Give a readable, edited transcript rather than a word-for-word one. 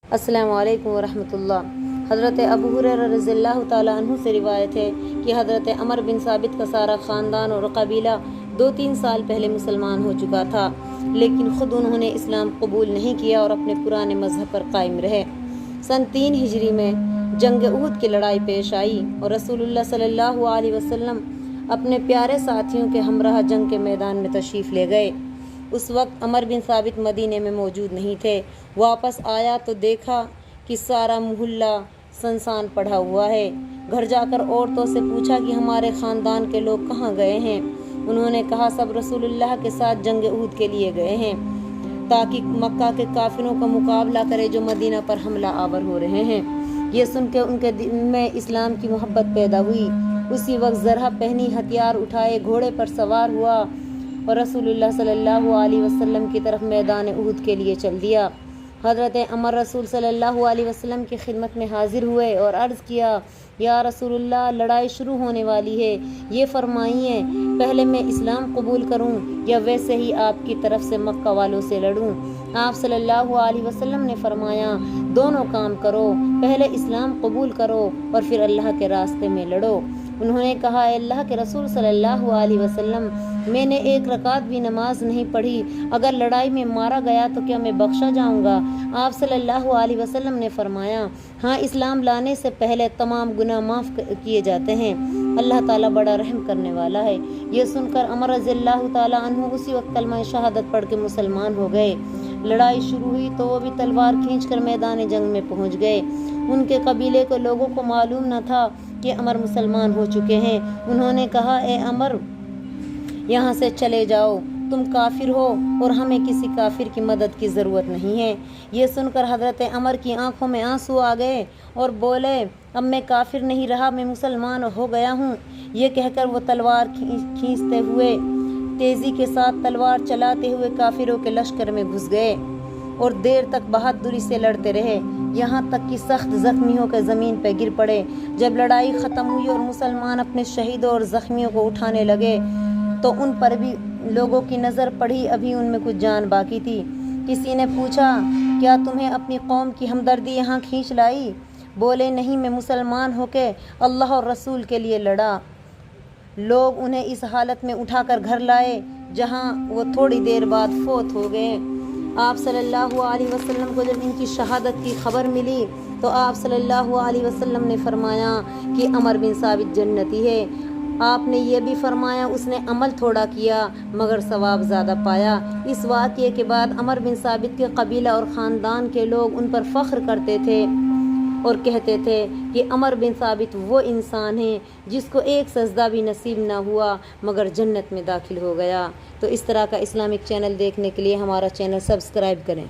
السلام علیکم ورحمۃ اللہ۔ حضرت ابو ہریرہ رضی اللہ تعالیٰ عنہ سے روایت ہے کہ حضرت عمر بن ثابت کا سارا خاندان اور قبیلہ 2-3 سال پہلے مسلمان ہو چکا تھا، لیکن خود انہوں نے اسلام قبول نہیں کیا اور اپنے پرانے مذہب پر قائم رہے۔ سن 3 ہجری میں جنگ احد کی لڑائی پیش آئی اور رسول اللہ صلی اللہ علیہ وسلم اپنے پیارے ساتھیوں کے ہمراہ جنگ کے میدان میں تشریف لے گئے۔ اس وقت عمر بن ثابت مدینے میں موجود نہیں تھے۔ واپس آیا تو دیکھا کہ سارا محلہ سنسان پڑا ہوا ہے۔ گھر جا کر عورتوں سے پوچھا کہ ہمارے خاندان کے لوگ کہاں گئے ہیں؟ انہوں نے کہا سب رسول اللہ کے ساتھ جنگ احد کے لیے گئے ہیں تاکہ مکہ کے کافروں کا مقابلہ کرے جو مدینہ پر حملہ آور ہو رہے ہیں۔ یہ سن کے ان کے دل میں اسلام کی محبت پیدا ہوئی۔ اسی وقت زرہ پہنی، ہتھیار اٹھائے، گھوڑے پر سوار ہوا اور رسول اللہ صلی اللہ علیہ وسلم کی طرف میدان احد کے لیے چل دیا۔ حضرت عمر رسول صلی اللہ علیہ وسلم کی خدمت میں حاضر ہوئے اور عرض کیا، یا رسول اللہ، لڑائی شروع ہونے والی ہے، یہ فرمائیے پہلے میں اسلام قبول کروں یا ویسے ہی آپ کی طرف سے مکہ والوں سے لڑوں؟ آپ صلی اللہ علیہ وسلم نے فرمایا، دونوں کام کرو، پہلے اسلام قبول کرو اور پھر اللہ کے راستے میں لڑو۔ انہوں نے کہا، اے اللہ کے رسول صلی اللہ علیہ وسلم، میں نے 1 رکعت بھی نماز نہیں پڑھی، اگر لڑائی میں مارا گیا تو کیا میں بخشا جاؤں گا؟ آپ صلی اللہ علیہ وسلم نے فرمایا، ہاں، اسلام لانے سے پہلے تمام گناہ معاف کیے جاتے ہیں، اللہ تعالیٰ بڑا رحم کرنے والا ہے۔ یہ سن کر عمر رضی اللہ تعالیٰ عنہ اسی وقت کلمہ شہادت پڑھ کے مسلمان ہو گئے۔ لڑائی شروع ہوئی تو وہ بھی تلوار کھینچ کر میدان جنگ میں پہنچ گئے۔ ان کے قبیلے کے لوگوں کو معلوم نہ تھا کہ عمر مسلمان ہو چکے ہیں۔ انہوں نے کہا، اے عمر، یہاں سے چلے جاؤ، تم کافر ہو اور ہمیں کسی کافر کی مدد کی ضرورت نہیں ہے۔ یہ سن کر حضرت عمر کی آنکھوں میں آنسو آ گئے اور بولے، اب میں کافر نہیں رہا، میں مسلمان ہو گیا ہوں۔ یہ کہہ کر وہ تلوار کھینچتے ہوئے، تیزی کے ساتھ تلوار چلاتے ہوئے کافروں کے لشکر میں گھس گئے اور دیر تک بہادری سے لڑتے رہے، یہاں تک کہ سخت زخمی ہو کر زمین پہ گر پڑے۔ جب لڑائی ختم ہوئی اور مسلمان اپنے شہیدوں اور زخمیوں کو اٹھانے لگے تو ان پر بھی لوگوں کی نظر پڑی، ابھی ان میں کچھ جان باقی تھی۔ کسی نے پوچھا، کیا تمہیں اپنی قوم کی ہمدردی یہاں کھینچ لائی؟ بولے، نہیں، میں مسلمان ہو کے اللہ اور رسول کے لیے لڑا۔ لوگ انہیں اس حالت میں اٹھا کر گھر لائے جہاں وہ تھوڑی دیر بعد فوت ہو گئے۔ آپ صلی اللہ علیہ وسلم کو جب ان کی شہادت کی خبر ملی تو آپ صلی اللہ علیہ وسلم نے فرمایا کہ عمر بن ثابت جنتی ہے۔ آپ نے یہ بھی فرمایا، اس نے عمل تھوڑا کیا مگر ثواب زیادہ پایا۔ اس واقعے کے بعد عمر بن ثابت کے قبیلہ اور خاندان کے لوگ ان پر فخر کرتے تھے اور کہتے تھے کہ عمر بن ثابت وہ انسان ہیں جس کو 1 سجدہ بھی نصیب نہ ہوا مگر جنت میں داخل ہو گیا۔ تو اس طرح کا اسلامک چینل دیکھنے کے لیے ہمارا چینل سبسکرائب کریں۔